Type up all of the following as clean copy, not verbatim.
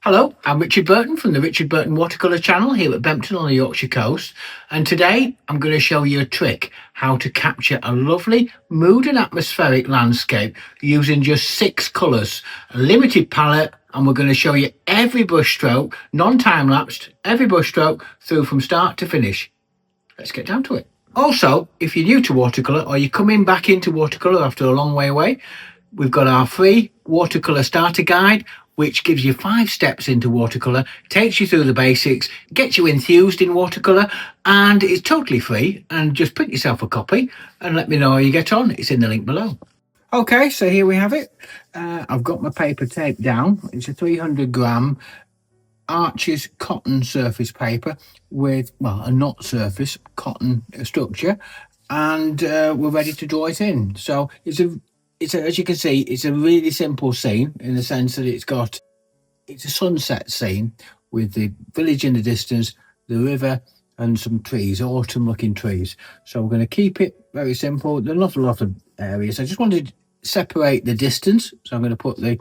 Hello, I'm Richard Burton from the Richard Burton Watercolour channel here at Bempton on the Yorkshire coast, and today I'm going to show you a trick how to capture a lovely mood and atmospheric landscape using just 6 colours, a limited palette, and we're going to show you every brush stroke, non-time lapsed, every brush stroke through from start to finish. Let's get down to it. Also, if you're new to watercolour or you're coming back into watercolour after a long way away, we've got our free watercolour starter guide, which gives you 5 steps into watercolour, takes you through the basics, gets you enthused in watercolour, and it's totally free. And just print yourself a copy and let me know how you get on. It's in the link below. Okay, so here we have it. I've got my paper taped down. It's a 300-gram Arches cotton surface paper with, well, a knot surface cotton structure, and we're ready to draw it in. So it's as you can see, it's a really simple scene in the sense that it's a sunset scene with the village in the distance, the river, and some trees, autumn looking trees. So we're going to keep it very simple. There's not a lot of areas. I just wanted to separate the distance, so I'm going to put the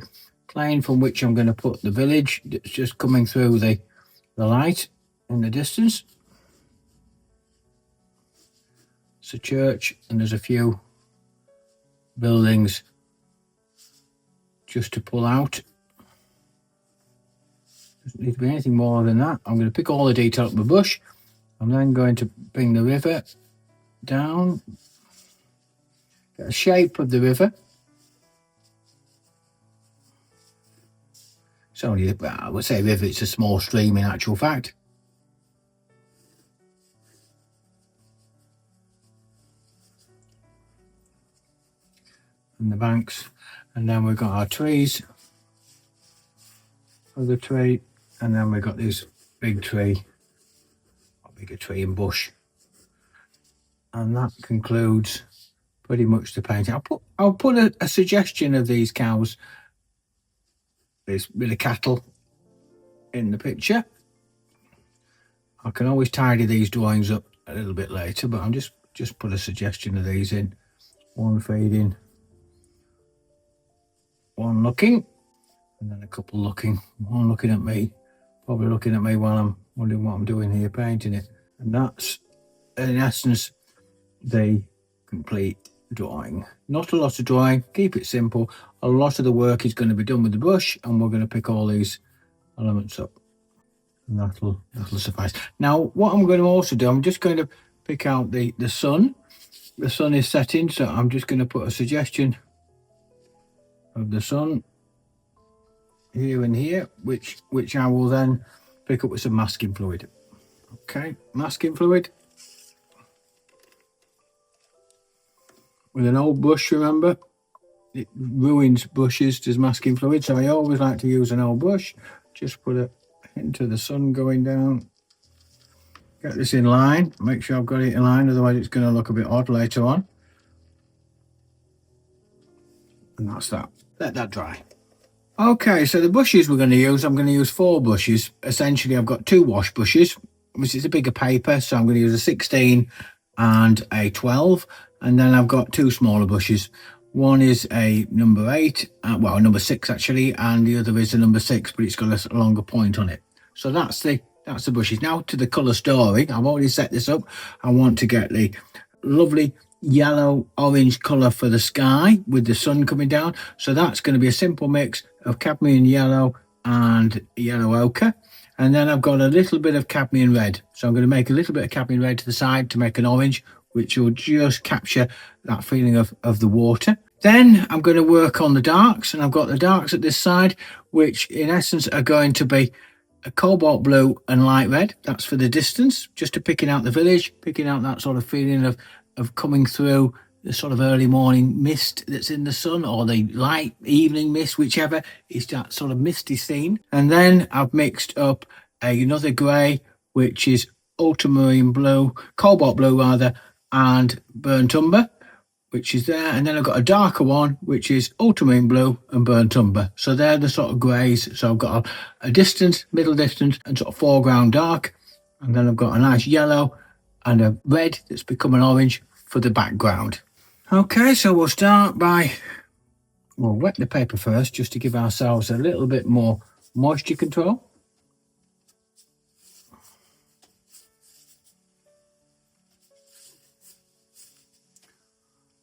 plane from which I'm going to put the village that's just coming through the light in the distance. It's a church, and there's a few buildings just to pull out. Doesn't need to be anything more than that. I'm going to pick all the detail up with my brush. I'm then going to bring the river down, get a shape of the river. It's only, I would say river, it's a small stream in actual fact. And the banks, and then we've got our trees, other tree, and then we've got this big tree, or bigger tree and bush, and that concludes pretty much the painting. I'll put a suggestion of these cows, this bit of cattle, in the picture. I can always tidy these drawings up a little bit later, but I'm just put a suggestion of these in. One feeding, one looking, and then a couple looking. One looking at me, probably looking at me while I'm wondering what I'm doing here painting it. And that's, in essence, the complete drawing. Not a lot of drawing, keep it simple. A lot of the work is going to be done with the brush, and we're going to pick all these elements up, and that'll suffice. Now what I'm going to also do, I'm just going to pick out the sun. The sun is setting, so I'm just going to put a suggestion of the sun here and here, which I will then pick up with some masking fluid. Okay, masking fluid with an old brush. Remember, it ruins brushes, does masking fluid, so I always like to use an old brush. Just put it into the sun going down. Get this in line, make sure I've got it in line, otherwise it's going to look a bit odd later on. And that's that. Let that dry. Okay, so the brushes we're going to use, I'm going to use 4 brushes. Essentially, I've got 2 wash brushes, which is a bigger paper, so I'm going to use a 16 and a 12. And then I've got 2 smaller brushes. One is a number 8, well, number 6 actually, and the other is a number 6, but it's got a longer point on it. So that's the brushes. Now to the colour story. I've already set this up. I want to get the lovely yellow orange colour for the sky with the sun coming down. So that's going to be a simple mix of cadmium yellow and yellow ochre. And then I've got a little bit of cadmium red. So I'm going to make a little bit of cadmium red to the side to make an orange, which will just capture that feeling of the water. Then I'm going to work on the darks, and I've got the darks at this side, which in essence are going to be a cobalt blue and light red. That's for the distance, just to picking out the village, picking out that sort of feeling of coming through the sort of early morning mist that's in the sun, or the light evening mist, whichever. It's that sort of misty scene. And then I've mixed up another grey, which is ultramarine blue, cobalt blue rather, and burnt umber, which is there. And then I've got a darker one, which is ultramarine blue and burnt umber. So they're the sort of greys. So I've got a distance, middle distance, and sort of foreground dark. And then I've got a nice yellow and a red that's become an orange for the background. Okay, so we'll start by, we'll wet the paper first, just to give ourselves a little bit more moisture control.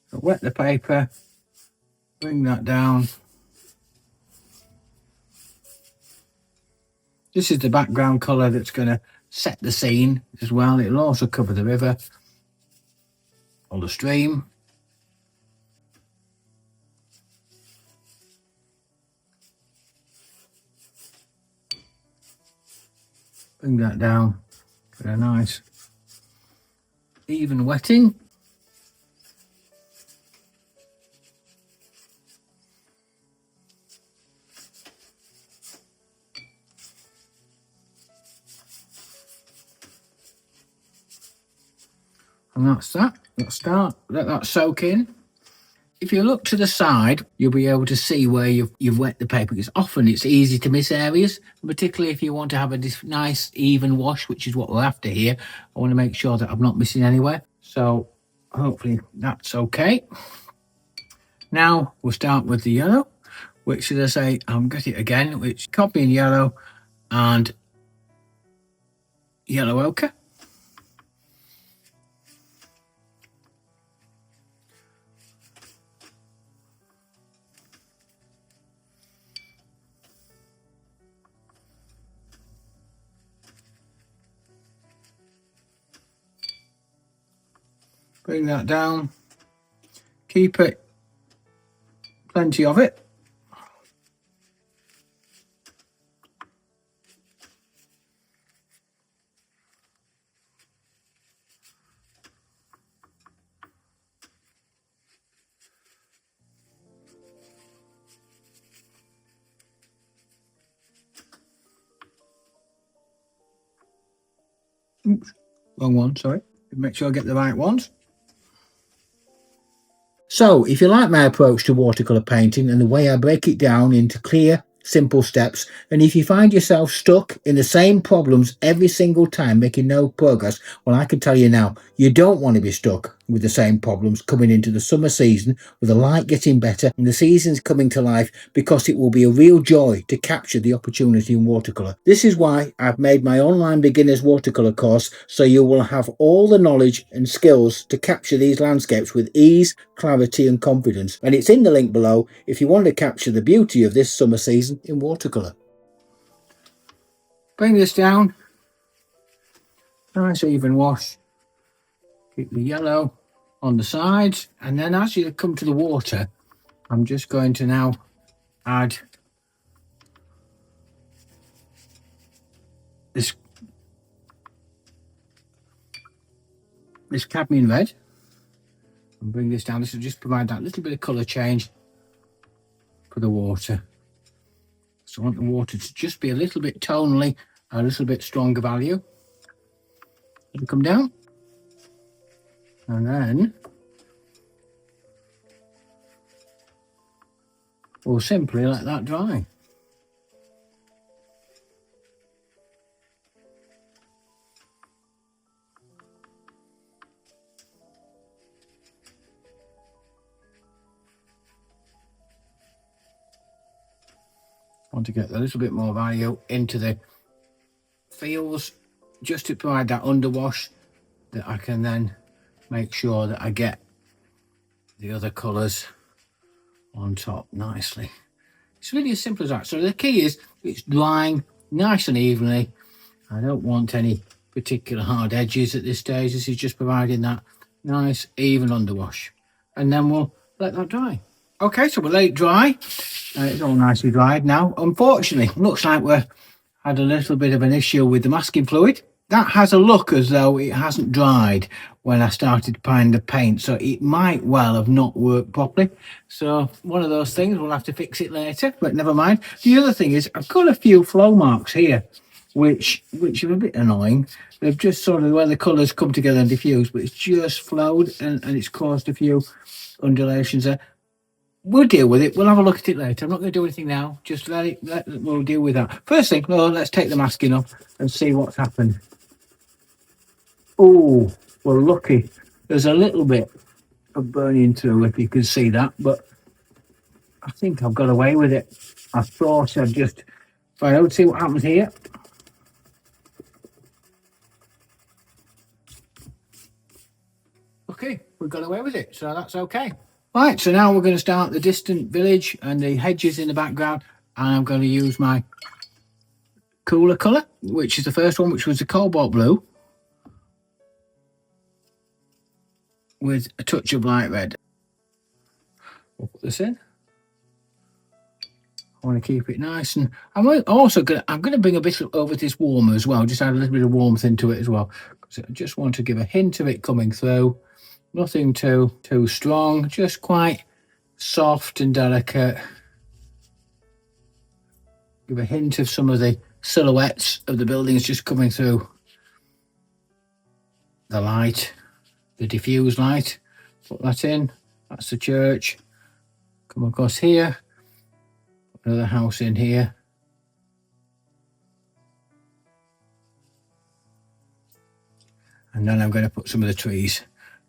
So wet the paper, bring that down. This is the background colour that's going to set the scene as well. It'll also cover the river or the stream. Bring that down. Get a nice even wetting. And that's that. Let's start. Let that soak in. If you look to the side, you'll be able to see where you've wet the paper, because often it's easy to miss areas, particularly if you want to have a nice even wash, which is what we're after here. I want to make sure that I'm not missing anywhere. So hopefully that's okay. Now we'll start with the yellow, which, as I say, I'm getting it again, which copying yellow and yellow ochre. Bring that down. Keep it, plenty of it. Oops, wrong one, sorry. Make sure I get the right ones. So, if you like my approach to watercolour painting and the way I break it down into clear, simple steps, and if you find yourself stuck in the same problems every single time making no progress, well, I can tell you now, you don't want to be stuck with the same problems coming into the summer season, with the light getting better and the seasons coming to life, because it will be a real joy to capture the opportunity in watercolour. This is why I've made my online beginners watercolour course, so you will have all the knowledge and skills to capture these landscapes with ease, clarity and confidence. And it's in the link below if you want to capture the beauty of this summer season in watercolour. Bring this down, nice even wash. Keep the yellow on the sides, and then as you come to the water, I'm just going to now add this cadmium red and bring this down. This will just provide that little bit of colour change for the water. So I want the water to just be a little bit tonally, a little bit stronger value. It'll come down, and then we'll simply let that dry. Want to get a little bit more value into the fields, just to provide that underwash that I can then make sure that I get the other colours on top nicely. It's really as simple as that. So the key is it's drying nice and evenly. I don't want any particular hard edges at this stage. This is just providing that nice even underwash, and then we'll let that dry. Okay, so we'll let it dry. It's all nicely dried now. Unfortunately, looks like we've had a little bit of an issue with the masking fluid. That has a look as though it hasn't dried when I started applying the paint, so it might well have not worked properly. So one of those things, we'll have to fix it later, but never mind. The other thing is I've got a few flow marks here, which are a bit annoying. They've just sort of where the colours come together and diffuse, but it's just flowed and it's caused a few undulations there. We'll deal with it. We'll have a look at it later. I'm not going to do anything now. Just we'll deal with that. First thing, well, let's take the masking off and see what's happened. Oh, we're lucky. There's a little bit of burning through, if you can see that, but I think I've got away with it. I thought I'd just Fine, let's see what happens here. Okay, we got away with it, so that's okay. Right, so now we're going to start the distant village and the hedges in the background, and I'm going to use my cooler colour, which is the first one, which was the cobalt blue, with a touch of light red. We'll put this in. I want to keep it nice, and I'm also going to bring a bit over this warmer as well, just add a little bit of warmth into it as well, because I just want to give a hint of it coming through. Nothing too strong, just quite soft and delicate. Give a hint of some of the silhouettes of the buildings just coming through the light, the diffused light. Put that in. That's the church. Come across here. Another house in here. And then I'm going to put some of the trees.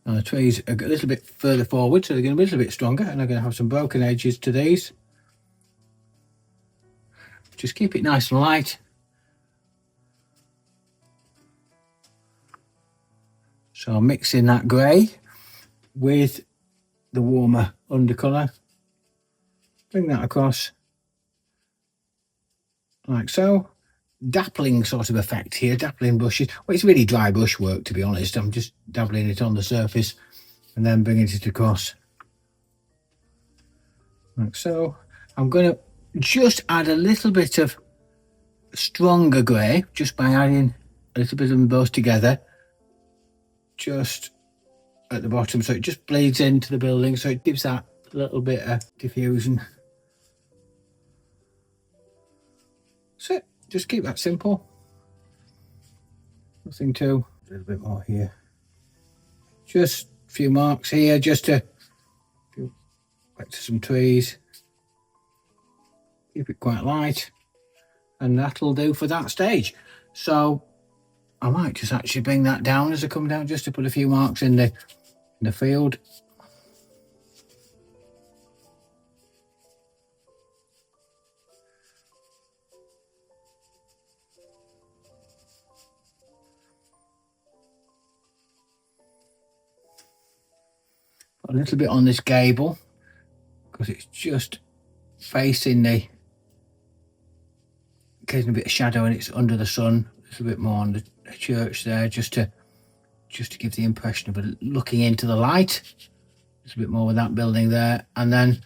Now the trees are a little bit further forward, so they're going to be a little bit stronger, and I'm going to have some broken edges to these. Just keep it nice and light. So I'm mixing that grey with the warmer undercolour. Bring that across, like so. Dappling sort of effect here, dappling brushes. Well, it's really dry brushwork, to be honest. I'm just dabbling it on the surface and then bringing it across, like so. I'm going to just add a little bit of stronger grey, just by adding a little bit of them both together, just at the bottom, so it just bleeds into the building, so it gives that little bit of diffusion. So just keep that simple. Nothing too. A little bit more here. Just a few marks here, just to back to some trees. Keep it quite light, and that'll do for that stage. So I might just actually bring that down as I come down, just to put a few marks in the field. A little bit on this gable, because it's just facing the, getting a bit of shadow and it's under the sun. A little bit more on the church there, just to give the impression of it looking into the light. Just a bit more with that building there, and then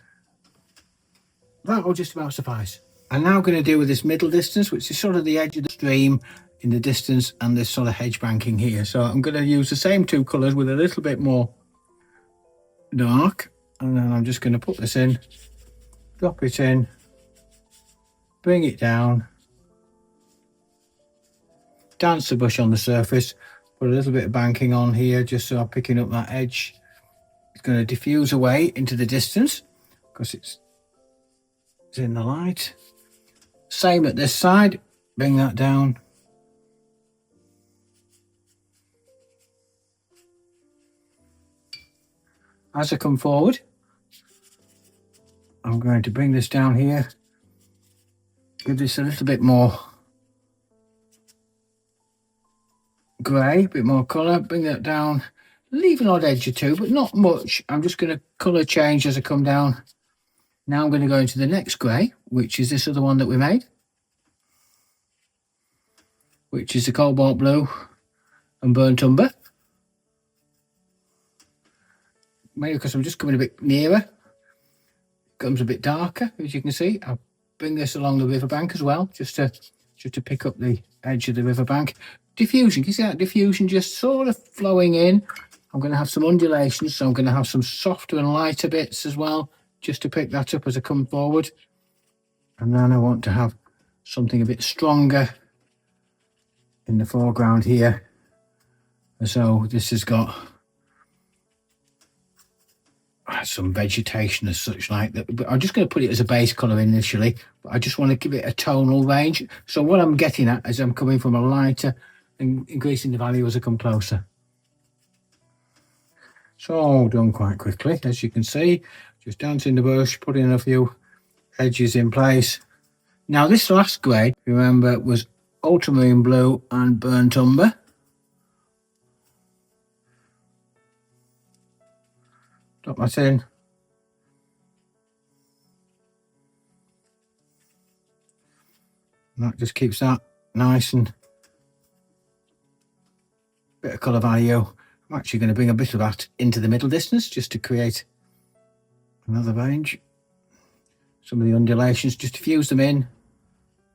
that will just about suffice. I'm now going to deal with this middle distance, which is sort of the edge of the stream in the distance, and this sort of hedge banking here. So I'm going to use the same two colours with a little bit more dark, and then I'm just going to put this in, drop it in, bring it down, dance the brush on the surface, put a little bit of banking on here, just so I'm picking up that edge. It's going to diffuse away into the distance because it's in the light. Same at this side, bring that down. As I come forward, I'm going to bring this down here, give this a little bit more grey, a bit more colour, bring that down, leave an odd edge or two, but not much. I'm just going to colour change as I come down. Now I'm going to go into the next grey, which is this other one that we made, which is the cobalt blue and burnt umber. Maybe because I'm just coming a bit nearer, it becomes a bit darker, as you can see. I'll bring this along the riverbank as well, just to pick up the edge of the riverbank. Diffusion, can you see that diffusion just sort of flowing in? I'm going to have some undulations, so I'm going to have some softer and lighter bits as well, just to pick that up as I come forward. And then I want to have something a bit stronger in the foreground here. So this has got some vegetation as such like that, but I'm just going to put it as a base colour initially, but I just want to give it a tonal range. So what I'm getting at is I'm coming from a lighter and increasing the value as I come closer. So all done quite quickly, as you can see. Just dancing the brush, putting a few edges in place, Now this last grey, remember, was ultramarine blue and burnt umber. Drop that in. And that just keeps that nice and bit of colour value. I'm actually going to bring a bit of that into the middle distance just to create another range. Some of the undulations, just diffuse them in,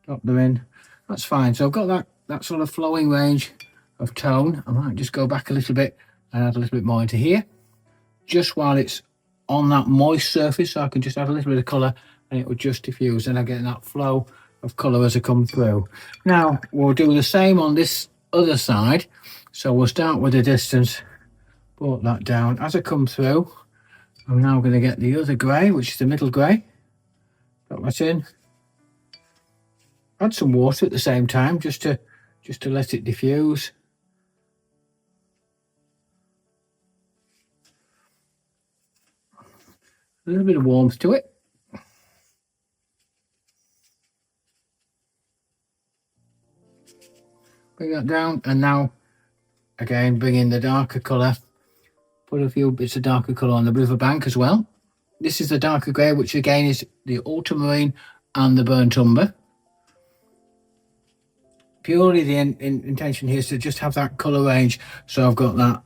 drop them in. That's fine. So I've got that sort of flowing range of tone. I might just go back a little bit and add a little bit more into here, just while it's on that moist surface, so I can just add a little bit of colour and it will just diffuse, and I get that flow of colour as I come through. Now we'll do the same on this other side. So we'll start with the distance, brought that down. As I come through, I'm now going to get the other grey, which is the middle grey. Drop that in. Add some water at the same time, just to let it diffuse. A little bit of warmth to it. Bring that down, and now again bring in the darker colour. Put a few bits of darker colour on the riverbank as well. This is the darker grey, which again is the ultramarine and the burnt umber. Purely the intention here is to just have that colour range, so I've got that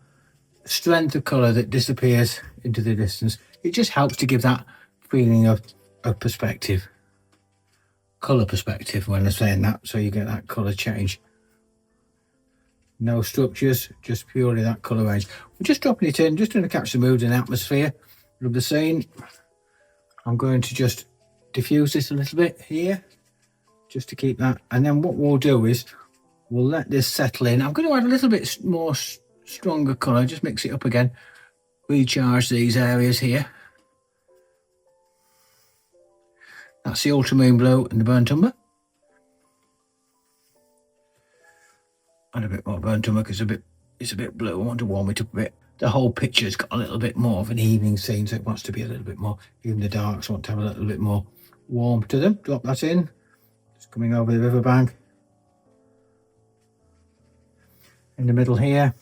strength of colour that disappears into the distance. It just helps to give that feeling of perspective, colour perspective when I'm saying that, so you get that colour change. No structures, just purely that colour range. We're just dropping it in, just trying to catch the mood and atmosphere of the scene. I'm going to just diffuse this a little bit here, just to keep that. And then what we'll do is we'll let this settle in. I'm going to add a little bit more stronger colour, just mix it up again, recharge these areas here. That's the ultramarine blue and the burnt umber. Add a bit more burnt umber because it's a bit blue. I want to warm it up a bit. The whole picture's got a little bit more of an evening scene, so it wants to be a little bit more. Even the darks want to have a little bit more warmth to them. Drop that in. Just coming over the riverbank. In the middle here.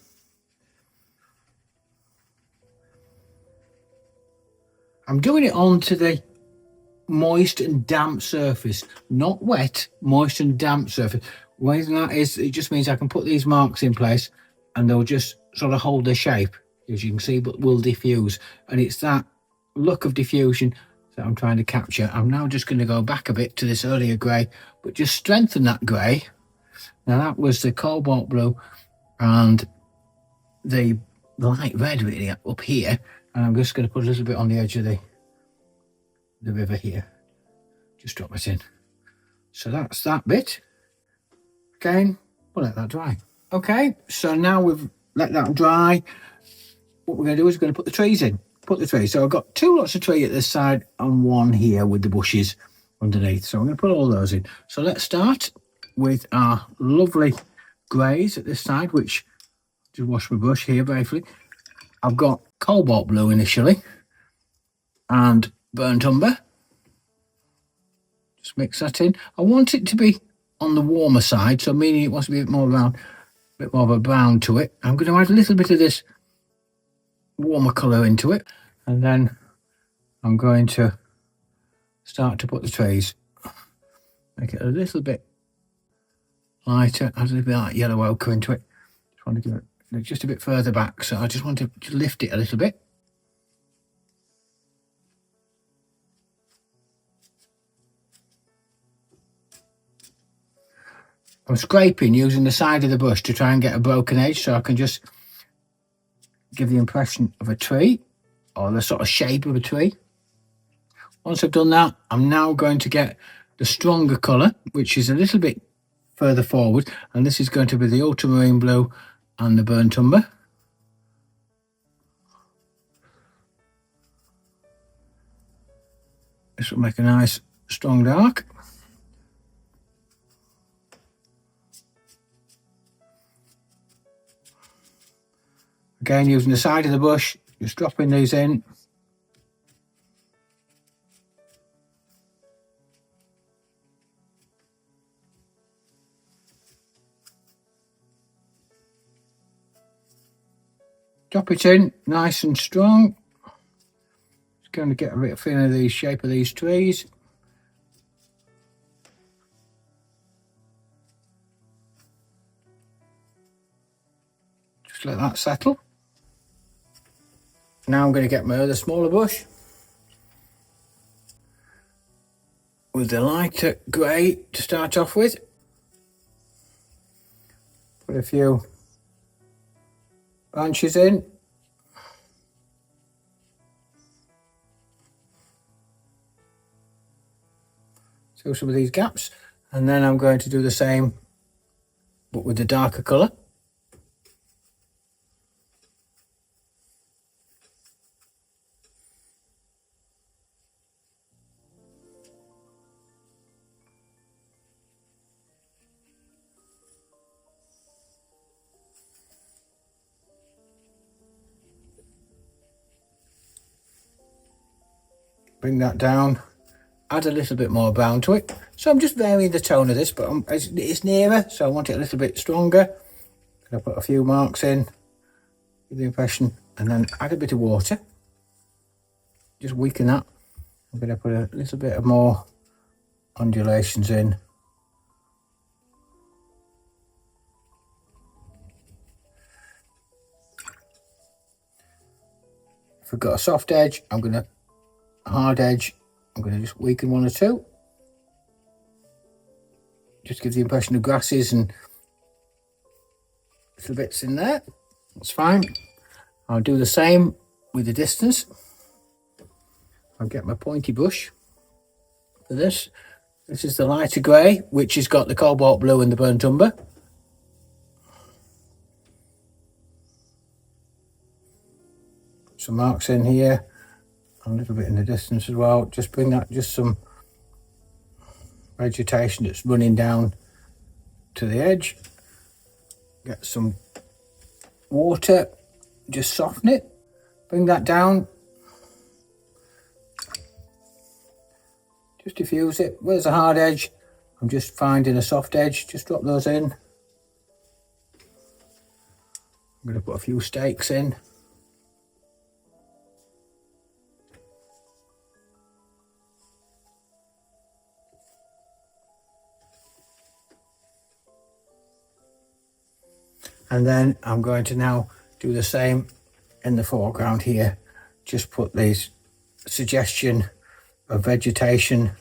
I'm doing it onto the moist and damp surface, not wet, moist and damp surface. The reason that is, it just means I can put these marks in place and they'll just sort of hold their shape, as you can see, but will diffuse. And it's that look of diffusion that I'm trying to capture. I'm now just going to go back a bit to this earlier grey, but just strengthen that grey. Now that was the cobalt blue and the light red really up here, and I'm just going to put a little bit on the edge of the river here. Just drop it in. So that's that bit. Again, we'll let that dry. Okay, so now we've let that dry. What we're going to do is we're going to put the trees in. Put the trees. So I've got two lots of tree at this side and one here with the bushes underneath. So I'm going to put all those in. So let's start with our lovely greys at this side, which just wash my brush here briefly. I've got cobalt blue initially and burnt umber. Just mix that in. I want it to be on the warmer side, so meaning it wants to be a bit more brown, a bit more of a brown to it. I'm going to add a little bit of this warmer colour into it, and then I'm going to start to put the trees. Make it a little bit lighter, add a little bit of that yellow ochre into it. Just want to give it just a bit further back, so I just want to lift it a little bit. I'm scraping using the side of the brush to try and get a broken edge, so I can just give the impression of a tree, or the sort of shape of a tree. Once I've done that, I'm now going to get the stronger colour, which is a little bit further forward, and this is going to be the ultramarine blue and the burnt umber. This will make a nice strong dark. Again, using the side of the brush, just dropping these in. Drop it in nice and strong. Just going to get a bit of feeling of the shape of these trees. Just let that settle. Now I'm going to get my other smaller brush with the lighter grey to start off with. Put a few branches in. Fill some of these gaps, and then I'm going to do the same but with the darker colour. Bring that down, add a little bit more brown to it. So I'm just varying the tone of this, but it's nearer, so I want it a little bit stronger. I'll put a few marks in, give the impression, and then add a bit of water. Just weaken that. I'm going to put a little bit of more undulations in. If I've got a soft edge, hard edge, I'm going to just weaken one or two. Just give the impression of grasses and little bits in there. That's fine. I'll do the same with the distance. I'll get my pointy brush for this. This is the lighter grey, which has got the cobalt blue and the burnt umber. Put some marks in here, a little bit in the distance as well. Just bring that, just some vegetation that's running down to the edge. Get some water, just soften it. Bring that down. Just diffuse it. Where's a hard edge? I'm just finding a soft edge. Just drop those in. I'm going to put a few stakes in. And then I'm going to now do the same in the foreground here. Just put these suggestion of vegetation.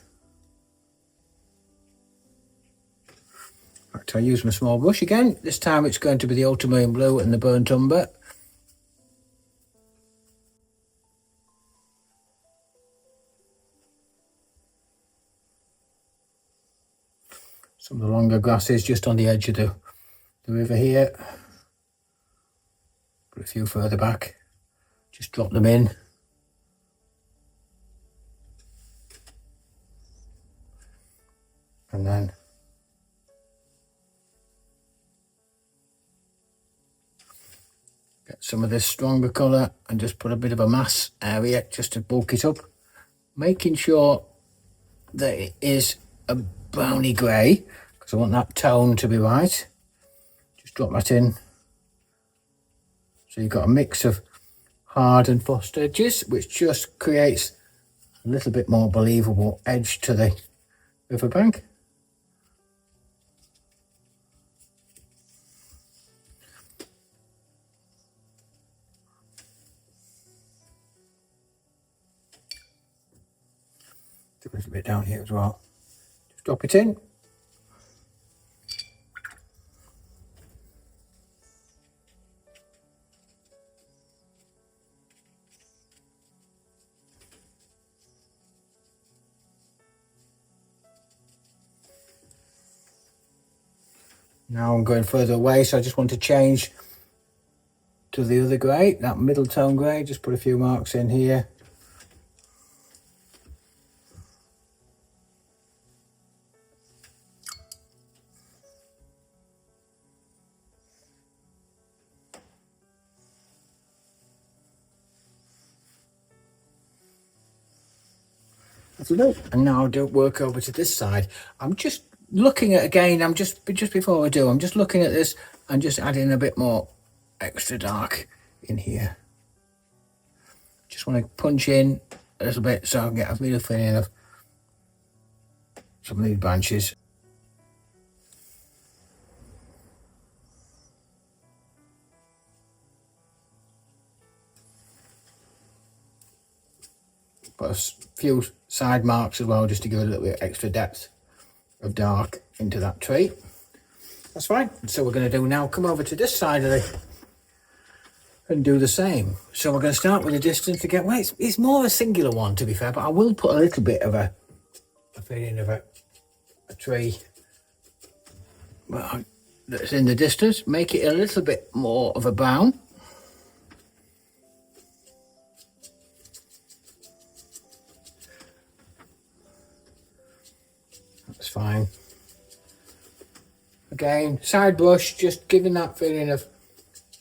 In fact, I use my small brush again. This time it's going to be the ultramarine blue and the burnt umber. Some of the longer grasses just on the edge of the river here. Put a few further back. Just drop them in. And then get some of this stronger colour and just put a bit of a mass area just to bulk it up, making sure that it is a browny grey because I want that tone to be right. Just drop that in. So you've got a mix of hard and fussed edges, which just creates a little bit more believable edge to the riverbank. Do a little bit down here as well. Just drop it in. Now I'm going further away, so I just want to change to the other grey, that middle tone grey. Just put a few marks in here. And now I'll work over to this side. I'm just looking at, again, I'm just before I do, I'm just looking at this and just adding a bit more extra dark in here. Just want to punch in a little bit so I can get a real feeling of some of these branches. Put a few side marks as well, just to give a little bit extra depth of dark into that tree. That's fine. So we're going to do now, come over to this side of it and do the same. So we're going to start with the distance again. Well, it's more a singular one, to be fair, but I will put a little bit of a feeling of a tree that's in the distance. Make it a little bit more of a bound. That's fine. Again, side brush, just giving that feeling of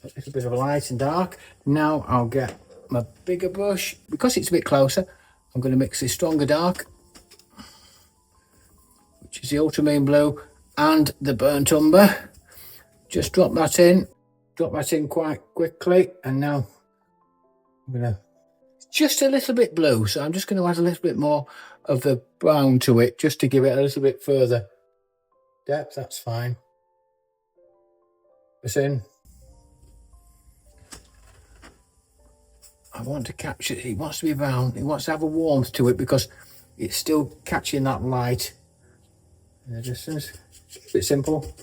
a little bit of a light and dark. Now I'll get my bigger brush. Because it's a bit closer, I'm going to mix this stronger dark, which is the ultramarine blue and the burnt umber. Just drop that in quite quickly, and now I'm going to, just a little bit blue, so I'm just going to add a little bit more of the brown to it, just to give it a little bit further depth. That's fine. It's in. I want to capture it. It wants to be brown. It wants to have a warmth to it because it's still catching that light in the distance. Keep it simple.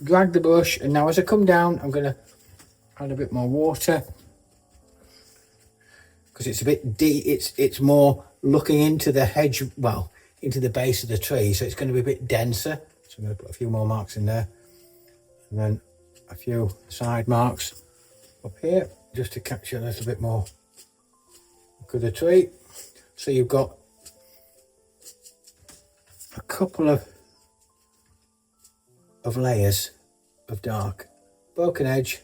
Drag the brush, and now as I come down, I'm going to add a bit more water because it's a bit deep. It's more looking into the hedge, well, into the base of the tree, so it's going to be a bit denser. So I'm going to put a few more marks in there, and then a few side marks up here, just to capture a little bit more look of the tree. So you've got a couple of layers of dark, broken edge,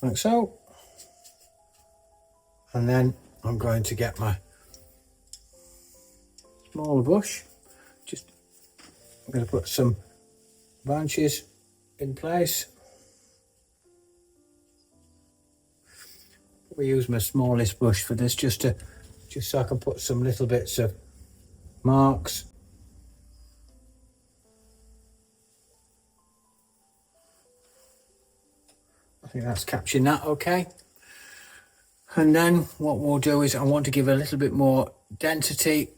like so. And then I'm going to get my smaller brush. I'm going to put some branches in place. We use my smallest brush for this, just so I can put some little bits of marks. I think that's capturing that okay. And then what we'll do is I want to give a little bit more density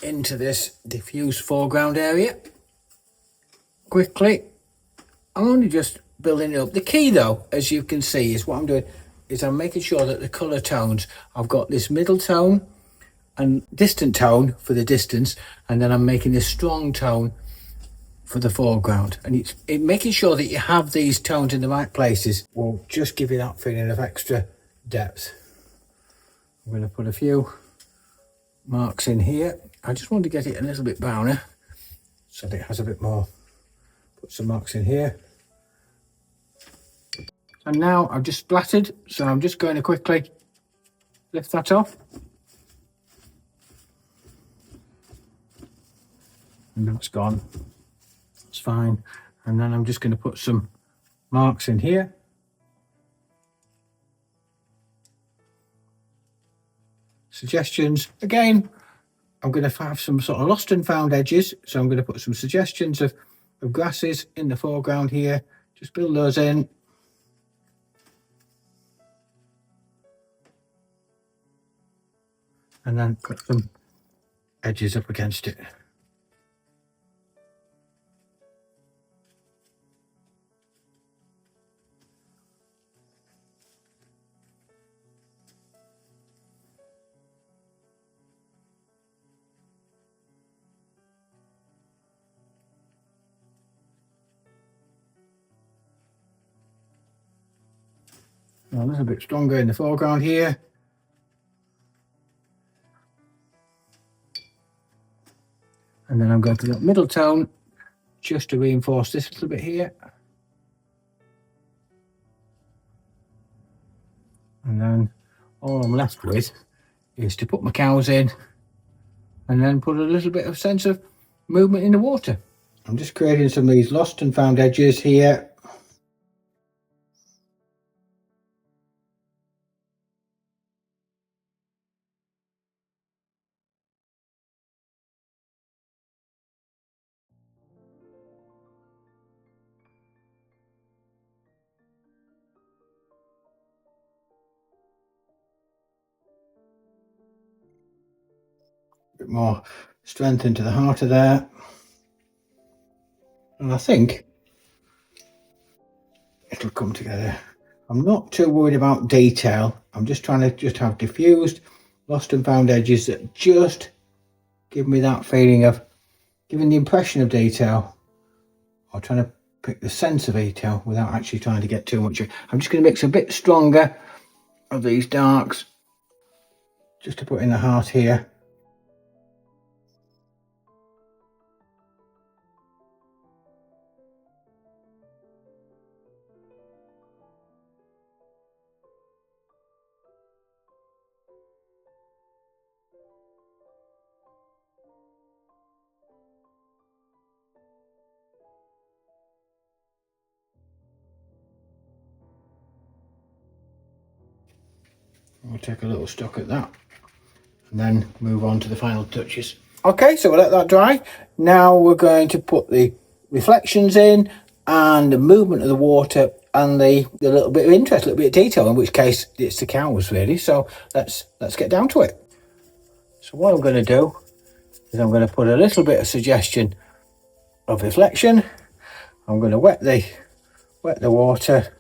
into this diffuse foreground area. Quickly, I'm only just building it up. The key though, as you can see, is what I'm doing is I'm making sure that the colour tones, I've got this middle tone and distant tone for the distance, and then I'm making this strong tone for the foreground. And it's making sure that you have these tones in the right places will just give you that feeling of extra depth. I'm going to put a few marks in here. I just want to get it a little bit browner so that it has a bit more. Put some marks in here. And now I've just splattered, so I'm just going to quickly lift that off. And that's gone. That's fine. And then I'm just going to put some marks in here. Suggestions. Again, I'm going to have some sort of lost and found edges, so I'm going to put some suggestions of grasses in the foreground here. Just build those in. And then put some edges up against it. A little bit stronger in the foreground here. And then I'm going to that middle tone just to reinforce this a little bit here. And then all I'm left with is to put my cows in and then put a little bit of sense of movement in the water. I'm just creating some of these lost and found edges here. A bit more strength into the heart of there. And I think it'll come together. I'm not too worried about detail. I'm just trying to just have diffused, lost and found edges that just give me that feeling of giving the impression of detail, or trying to pick the sense of detail without actually trying to get too much. I'm just going to mix a bit stronger of these darks just to put in the heart here. We'll take a little stock at that and then move on to the final touches. Okay, so we'll let that dry. Now we're going to put the reflections in and the movement of the water and the little bit of interest, a little bit of detail, in which case it's the cows really. So let's get down to it. So what I'm going to do is I'm going to put a little bit of suggestion of reflection. I'm going to wet the water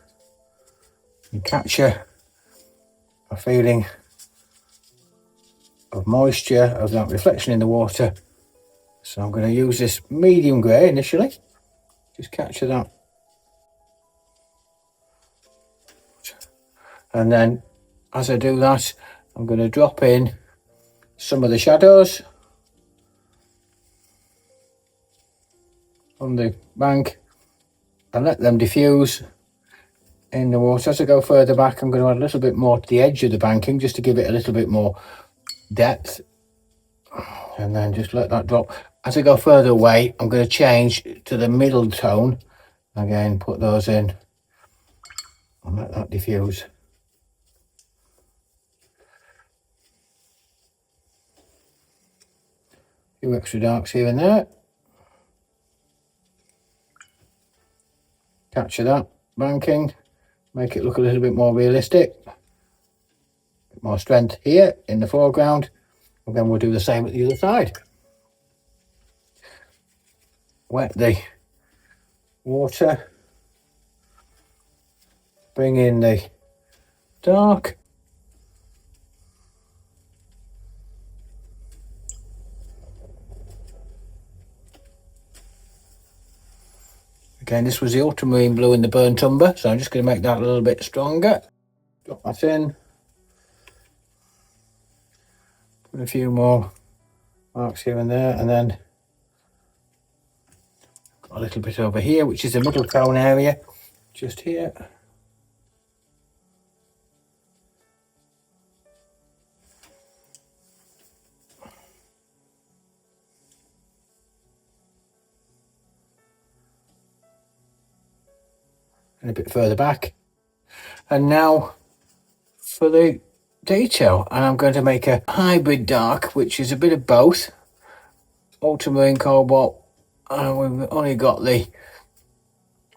and capture a feeling of moisture of that reflection in the water. So I'm going to use this medium grey initially, just capture that, and then as I do that I'm going to drop in some of the shadows on the bank and let them diffuse in the water. As I go further back, I'm going to add a little bit more to the edge of the banking just to give it a little bit more depth, and then just let that drop. As I go further away, I'm going to change to the middle tone again, put those in and let that diffuse. A few extra darks here and there, capture that banking, make it look a little bit more realistic, a bit more strength here in the foreground, and then we'll do the same at the other side. Wet the water, bring in the dark, again this was the ultramarine blue in the burnt umber, so I'm just going to make that a little bit stronger. Drop that in, put a few more marks here and there, and then got a little bit over here which is the middle tone area, just here. And a bit further back. And now for the detail, and I'm going to make a hybrid dark which is a bit of both ultramarine cobalt, and we've only got the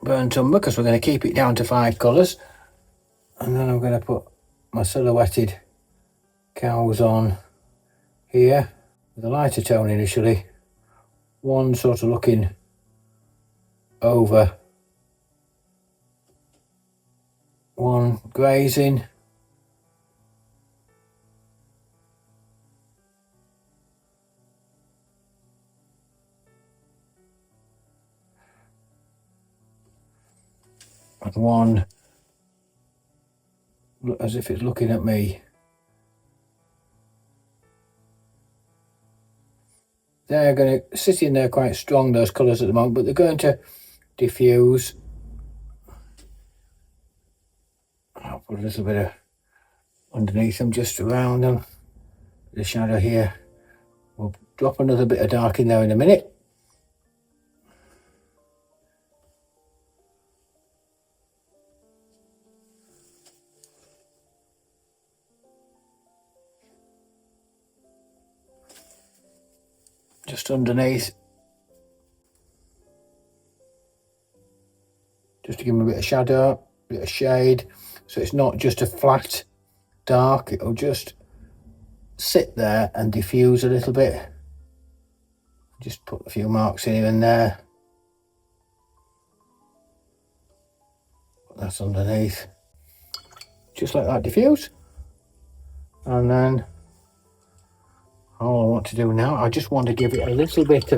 burnt umber because we're going to keep it down to 5 colours. And then I'm going to put my silhouetted cows on here with a lighter tone initially, one sort of looking over, one grazing, and one as if it's looking at me. They're going to sit in there quite strong, those colours at the moment, but they're going to diffuse. I'll put a little bit of underneath them, just around them, the shadow here. We'll drop another bit of dark in there in a minute. Just underneath, just to give them a bit of shadow, a bit of shade, so it's not just a flat dark, it'll just sit there and diffuse a little bit. Just put a few marks in here and there. That's underneath. Just like that, diffuse. And then all I want to do now, I just want to give it a little bit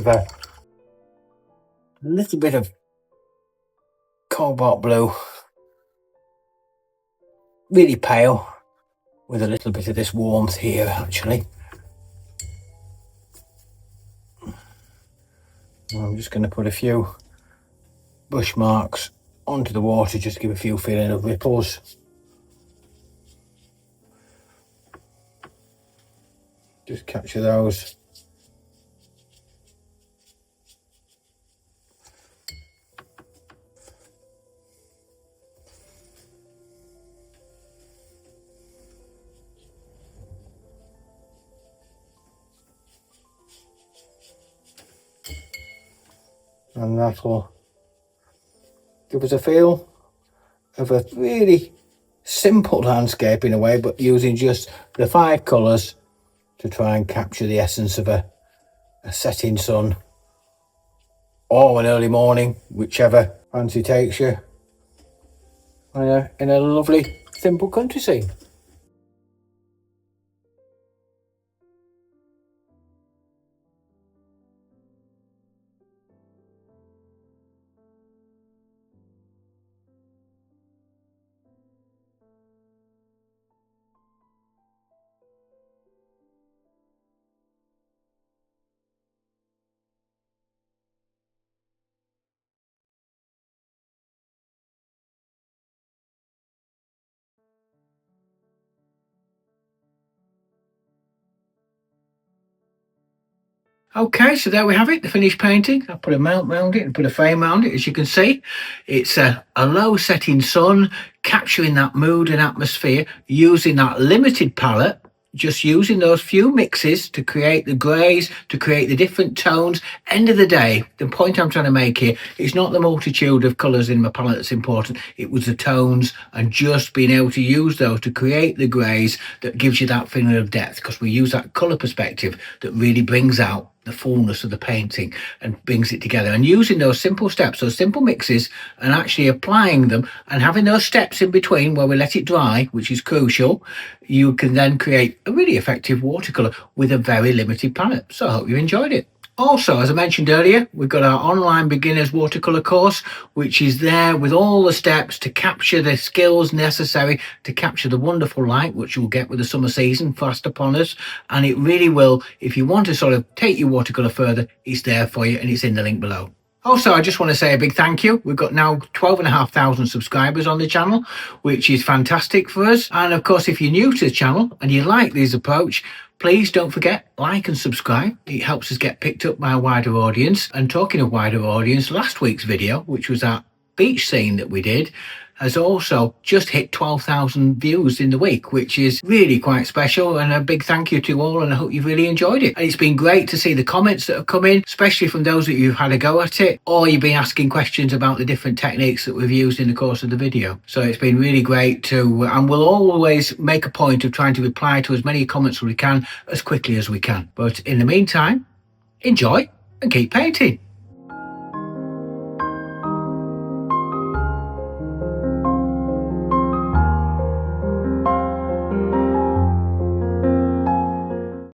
of cobalt blue, really pale, with a little bit of this warmth here actually. I'm just going to put a few brush marks onto the water, just to give a few feeling of ripples. Just capture those. And that will give us a feel of a really simple landscape in a way, but using just the 5 colours to try and capture the essence of a setting sun or an early morning, whichever fancy takes you, in a lovely simple country scene. Okay, so there we have it, the finished painting. I put a mount around it and put a frame around it. As you can see, it's a low setting sun, capturing that mood and atmosphere, using that limited palette, just using those few mixes to create the greys, to create the different tones. End of the day, the point I'm trying to make here, it's not the multitude of colours in my palette that's important, it was the tones and just being able to use those to create the greys that gives you that feeling of depth, because we use that colour perspective that really brings out the fullness of the painting and brings it together. And using those simple steps, those simple mixes, and actually applying them and having those steps in between where we let it dry, which is crucial, you can then create a really effective watercolour with a very limited palette. So I hope you enjoyed it. Also, as I mentioned earlier, we've got our online beginners watercolour course, which is there with all the steps to capture the skills necessary to capture the wonderful light, which you'll get with the summer season fast upon us. And it really will, if you want to sort of take your watercolour further, it's there for you and it's in the link below. Also, I just want to say a big thank you. We've got now 12,500 subscribers on the channel, which is fantastic for us. And of course, if you're new to the channel and you like this approach, please don't forget, like and subscribe. It helps us get picked up by a wider audience. And talking of wider audience, last week's video, which was that beach scene that we did, has also just hit 12,000 views in the week, which is really quite special, and a big thank you to all, and I hope you've really enjoyed it. And it's been great to see the comments that have come in, especially from those that you've had a go at it, or you've been asking questions about the different techniques that we've used in the course of the video. So it's been really great to, and we'll always make a point of trying to reply to as many comments as we can, as quickly as we can. But in the meantime, enjoy and keep painting.